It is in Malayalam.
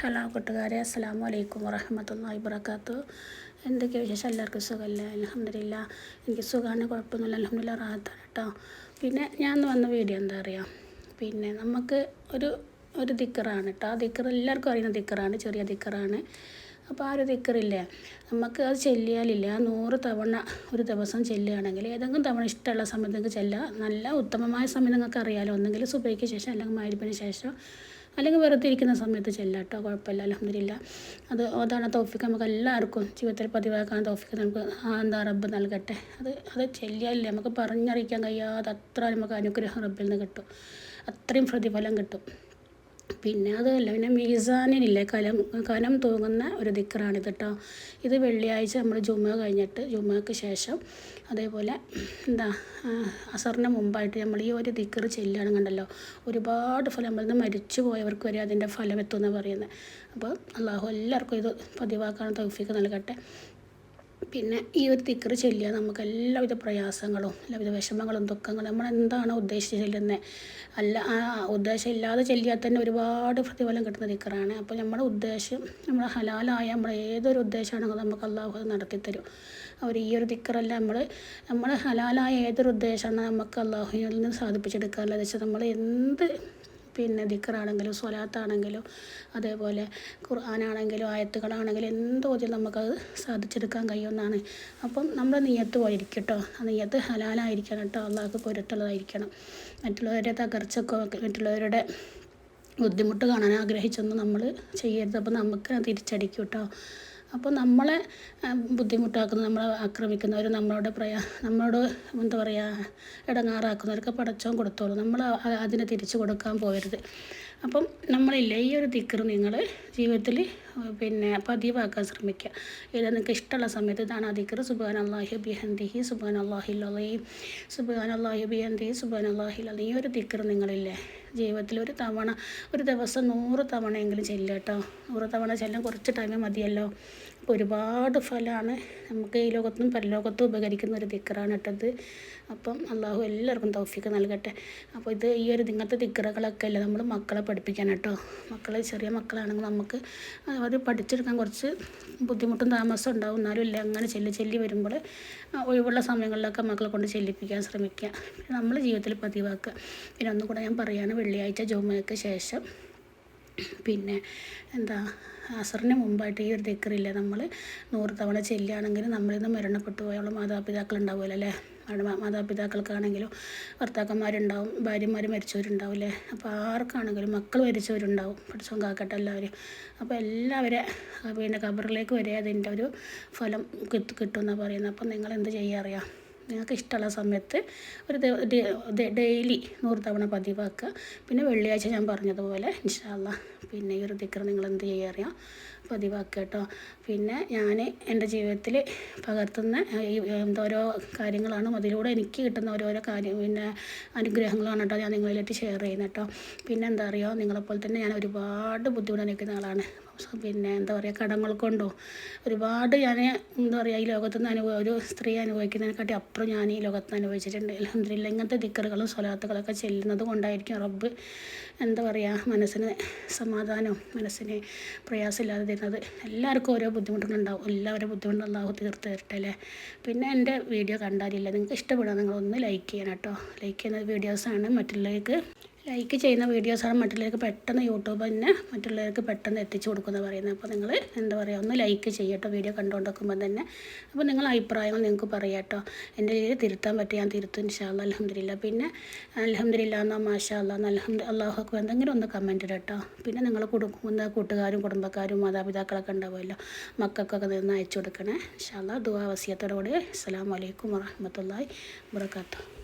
ഹലോ കൂട്ടുകാരെ, അസ്സലാമു അലൈക്കും വറഹ്മത്തുള്ളാഹി വബറകാതുഹു. എന്തൊക്കെ വിശേഷം? എല്ലാവർക്കും സുഖമല്ലേ? അൽഹംദുലില്ലാ, എനിക്ക് സുഖമാണ്, കുഴപ്പമൊന്നുമില്ല, അൽഹംദുലില്ലാ, റാഹത്താണ് കേട്ടോ. പിന്നെ ഞാൻ വന്ന വീഡിയോ എന്താ പറയുക, പിന്നെ നമുക്ക് ഒരു ദിക്കറാണ് കേട്ടോ. ആ ദിക്കർ എല്ലാവർക്കും അറിയുന്ന ദിക്കറാണ്, ചെറിയ ദിക്കറാണ്. അപ്പോൾ ആ ഒരു ദിക്കറില്ലേ, നമുക്ക് അത് ചെല്ലിയാലില്ല, ആ 100 തവണ ഒരു ദിവസം ചെല്ലുകയാണെങ്കിൽ ഏതെങ്കിലും തവണ ഇഷ്ടമുള്ള സമയത്ത് നിങ്ങൾക്ക് ചെല്ലുക. നല്ല ഉത്തമമായ സമയം നിങ്ങൾക്ക് അറിയാമല്ലോ, ഒന്നെങ്കിൽ സുബഹിക്ക് ശേഷം, അല്ലെങ്കിൽ മഗ്‌രിബിന് ശേഷം, അല്ലെങ്കിൽ വെറുതെ ഇരിക്കുന്ന സമയത്ത് ചെല്ലാം കേട്ടോ, കുഴപ്പമില്ല, അൽഹംദുലില്ലാ. അതാണ് തൗഫീഖ്, നമുക്ക് എല്ലാവർക്കും ജീവിതത്തിൽ പതിവാക്കാൻ തൗഫീഖ് നമുക്ക് എന്താ റബ്ബ് നൽകട്ടെ. അത് ചെല്ലിയാലില്ലേ, നമുക്ക് പറഞ്ഞറിയിക്കാൻ കഴിയാതെ അത്ര നമുക്ക് അനുഗ്രഹം റബ്ബിൽ നിന്ന് കിട്ടും, അത്രയും പ്രതിഫലം കിട്ടും. പിന്നെ അതല്ല, പിന്നെ മീസാനിനില്ലേ, കനം തൂങ്ങുന്ന ഒരു ദിക്കറാണിത് കേട്ടോ. ഇത് വെള്ളിയാഴ്ച നമ്മൾ ജുമുഅ കഴിഞ്ഞിട്ട്, ജുമുഅക്ക് ശേഷം, അതേപോലെ അസറിന് മുമ്പായിട്ട് നമ്മൾ ഈ ഒരു ദിക്കറ് ചെല്ലുകയാണെന്നുണ്ടല്ലോ, ഒരുപാട് ഫലം, നമ്മളിന്ന് മരിച്ചു പോയവർക്ക് വരെ അതിൻ്റെ ഫലം എത്തുമെന്ന് പറയുന്നത്. അപ്പോൾ അള്ളാഹു എല്ലാവർക്കും ഇത് പതിവാക്കാൻ തൗഫീഖ് നൽകട്ടെ. പിന്നെ ഈ ഒരു ദിക്ർ ചൊല്ലിയാൽ നമുക്ക് എല്ലാവിധ പ്രയാസങ്ങളും, എല്ലാവിധ വിഷമങ്ങളും ദുഃഖങ്ങളും, നമ്മളെന്താണോ ഉദ്ദേശിച്ച് ചെല്ലുന്നത്, ആ ഉദ്ദേശം ഇല്ലാതെ ചെല്ലിയാൽ തന്നെ ഒരുപാട് പ്രതിഫലം കിട്ടുന്ന ദിക്റാണ്. അപ്പോൾ നമ്മുടെ ഉദ്ദേശം, നമ്മുടെ ഹലാലായ നമ്മൾ ഏതൊരു ഉദ്ദേശമാണെങ്കിലും നമുക്ക് അള്ളാഹു അത് നടത്തിത്തരും. അവർ ഈ ഒരു ദിക്റല്ല, നമ്മൾ ഹലാലായ ഏതൊരു ഉദ്ദേശമാണ് നമുക്ക് അള്ളാഹുവിൽ നിന്ന് സാധിപ്പിച്ചെടുക്കാറുള്ളത് വെച്ചാൽ, നമ്മൾ എന്ത് പിന്നെ ദിക്റാണെങ്കിലും സ്വലാത്താണെങ്കിലും അതേപോലെ ഖുർആനാണെങ്കിലും ആയത്തുകളാണെങ്കിലും എന്തോതിലും നമുക്കത് സാധിച്ചെടുക്കാൻ കഴിയുമെന്നാണ്. അപ്പം നമ്മുടെ നിയ്യത്ത് പോലെ ഇരിക്കും കേട്ടോ. ആ നിയ്യത്ത് ഹലാലായിരിക്കണം കേട്ടോ, അള്ളാഹ്ക്ക് പൊരുത്തുള്ളതായിരിക്കണം. മറ്റുള്ളവരുടെ തകർച്ചക്കോ മറ്റുള്ളവരുടെ ബുദ്ധിമുട്ട് കാണാൻ ആഗ്രഹിച്ചൊന്നും നമ്മൾ ചെയ്യരുത്. അപ്പോൾ നമുക്ക് തിരിച്ചടിക്കും കേട്ടോ. അപ്പോൾ നമ്മളെ ബുദ്ധിമുട്ടാക്കുന്ന, നമ്മളെ ആക്രമിക്കുന്നവർ, നമ്മളോട് എന്താ പറയുക, ഇടങ്ങാറാക്കുന്നവർക്ക് പടച്ചോൻ കൊടുത്തോളൂ. നമ്മൾ അതിനെ തിരിച്ചു കൊടുക്കാൻ പോകരുത്. അപ്പം നമ്മളില്ലേ, ഈ ഒരു ദിക്ർ നിങ്ങൾ ജീവിതത്തിൽ പിന്നെ പതിവാക്കാൻ ശ്രമിക്കുക. ഇത് നിങ്ങൾക്ക് ഇഷ്ടമുള്ള സമയത്ത് ഇതാണ് ആ ദിക്ർ. സുബ്ഹാനല്ലാഹി ബിഹംദിഹി സുബ്ഹാനല്ലാഹിൽ അലീം, സുബ്ഹാനല്ലാഹി ബിഹംദിഹി സുബ്ഹാനല്ലാഹിൽ അലീം. ഈ ഒരു ദിക്ർ നിങ്ങളില്ലേ ജീവിതത്തിൽ ഒരു ദിവസം 100 തവണയെങ്കിലും ചെല്ലുക കേട്ടോ. 100 തവണ ചെല്ലാൻ കുറച്ച് ടൈം മതിയല്ലോ. അപ്പോൾ ഒരുപാട് ഫലമാണ് നമുക്ക് ഈ ലോകത്തും പരലോകത്തും ഉപകരിക്കുന്ന ഒരു ദിക്റാണ് കേട്ടത്. അപ്പം അള്ളാഹു എല്ലാവർക്കും തൗഫീഖ് നൽകട്ടെ. അപ്പോൾ ഈ ഒരു ഇങ്ങനത്തെ ദിക്റുകളൊക്കെ അല്ലേ നമ്മൾ മക്കളെ പഠിപ്പിക്കാൻ കേട്ടോ. ചെറിയ മക്കളാണെങ്കിൽ നമുക്ക് അത് പഠിച്ചെടുക്കാൻ കുറച്ച് ബുദ്ധിമുട്ടും താമസം ഉണ്ടാവും. എന്നാലും ഇല്ല, അങ്ങനെ ചെല്ലി വരുമ്പോൾ ഒഴിവുള്ള സമയങ്ങളിലൊക്കെ മക്കളെ കൊണ്ട് ചെല്ലിപ്പിക്കാൻ ശ്രമിക്കുക. പിന്നെ നമ്മൾ ജീവിതത്തിൽ പതിവാക്കുക. പിന്നെ ഒന്നും കൂടെ ഞാൻ പറയുകയാണ്, വെള്ളിയാഴ്ച ജുമുഅക്ക് ശേഷം പിന്നെ അസറിന് മുമ്പായിട്ട് ഈ ഒരു ദിക്റില്ല, നമ്മൾ 100 തവണ ചെല്ലുകയാണെങ്കിൽ നമ്മളിൽ നിന്ന് മരണപ്പെട്ടു പോയുള്ള മാതാപിതാക്കളുണ്ടാവുമല്ലോ അല്ലേ. മാതാപിതാക്കൾക്കാണെങ്കിലും ഭർത്താക്കന്മാരുണ്ടാവും, ഭാര്യമാർ മരിച്ചവരുണ്ടാവും അല്ലേ. അപ്പോൾ ആർക്കാണെങ്കിലും മക്കൾ മരിച്ചവരുണ്ടാവും, പഠിച്ചോൻ കാക്കട്ടെ എല്ലാവരും. അപ്പോൾ എല്ലാവരും പിന്നെ ഖബറിലേക്ക് വരെ അതിൻ്റെ ഒരു ഫലം കിട്ടുമെന്നാണ് പറയുന്നത്. അപ്പം നിങ്ങൾ എന്ത് ചെയ്യുക അറിയാം, നിങ്ങൾക്ക് ഇഷ്ടമുള്ള സമയത്ത് ഡെയിലി 100 തവണ പതിവാക്കുക. പിന്നെ വെള്ളിയാഴ്ച ഞാൻ പറഞ്ഞതുപോലെ ഇൻഷാ അല്ലാഹ് പിന്നെ ഈ ഒരു ദിക്ർ നിങ്ങൾ എന്ത് ചെയ്യുക അറിയാം, പതിവാക്കുക കേട്ടോ. പിന്നെ ഞാൻ എൻ്റെ ജീവിതത്തിൽ പകർത്തുന്ന ഓരോ കാര്യങ്ങളാണ്, അതിലൂടെ എനിക്ക് കിട്ടുന്ന ഓരോരോ പിന്നെ അനുഗ്രഹങ്ങളാണ് കേട്ടോ ഞാൻ നിങ്ങളിലേക്ക് ഷെയർ ചെയ്യുന്നത് കേട്ടോ. പിന്നെ എന്താ അറിയുമോ, നിങ്ങളെപ്പോലെ തന്നെ ഞാൻ ഒരുപാട് ബുദ്ധിമുട്ട് അനുഭവിക്കുന്ന ആളാണ്. പിന്നെ എന്താ പറയുക, കടങ്ങൾ കൊണ്ടോ ഒരുപാട് ഞാൻ ഈ ലോകത്തു നിന്ന് ഒരു സ്ത്രീ അനുഭവിക്കുന്നതിനെക്കാട്ടി അപ്പുറം ഞാൻ ഈ ലോകത്ത് നിന്ന് അനുഭവിച്ചിട്ടുണ്ട്. അൽഹംദുലില്ലാ, ഇങ്ങനത്തെ ദിക്റുകളും സ്വലാത്തുകളൊക്കെ ചെല്ലുന്നത് കൊണ്ടായിരിക്കും റബ്ബ് മനസ്സിന് സമാധാനവും മനസ്സിന് പ്രയാസമില്ലാതെ തരുന്നത്. എല്ലാവർക്കും ഓരോ ബുദ്ധിമുട്ടുകളുണ്ടാവും, എല്ലാവരും ബുദ്ധിമുട്ടും അല്ലാഹു തീർത്ത് തരട്ടെ അല്ലേ. പിന്നെ എൻ്റെ വീഡിയോ കണ്ടാലില്ല, നിങ്ങൾക്ക് ഇഷ്ടപ്പെടുക നിങ്ങളൊന്ന് ലൈക്ക് ചെയ്യണം കേട്ടോ. ലൈക്ക് ചെയ്യുന്ന വീഡിയോസാണ് മറ്റുള്ളവർക്ക് പെട്ടെന്ന് യൂട്യൂബ് തന്നെ മറ്റുള്ളവർക്ക് പെട്ടെന്ന് എത്തിച്ചു കൊടുക്കുമെന്ന് പറയുന്നത്. അപ്പോൾ നിങ്ങൾ ഒന്ന് ലൈക്ക് ചെയ്യട്ടോ വീഡിയോ കണ്ടുകൊണ്ടിരിക്കുമ്പോൾ തന്നെ. അപ്പോൾ നിങ്ങൾ അഭിപ്രായങ്ങൾ നിങ്ങൾക്ക് പറയാം കേട്ടോ. എൻ്റെ രീതിയിൽ തിരുത്താൻ പറ്റി ഞാൻ തിരുത്തും ഇൻഷാ അല്ലാഹ്. അൽഹംദുലില്ലാ. പിന്നെ അൽഹംദുലില്ലാ എന്നാ മാഷാ അല്ലാഹ് അല്ലാഹുക്ക് എന്തെങ്കിലും ഒന്ന് കമൻറ്റ് കേട്ടോ. പിന്നെ നിങ്ങൾ കൂട്ടുകാരും കുടുംബക്കാരും മാതാപിതാക്കളൊക്കെ ഉണ്ടാവുമല്ലോ, മക്കൾക്കൊക്കെ നിന്ന് അയച്ചു കൊടുക്കണേ ഇൻഷാ അല്ലാഹ്. ദുആ വസിയത്തോടുകൂടി അസ്സലാമു അലൈക്കും വറഹ്മത്തുള്ളാഹി വബറകാതുഹു.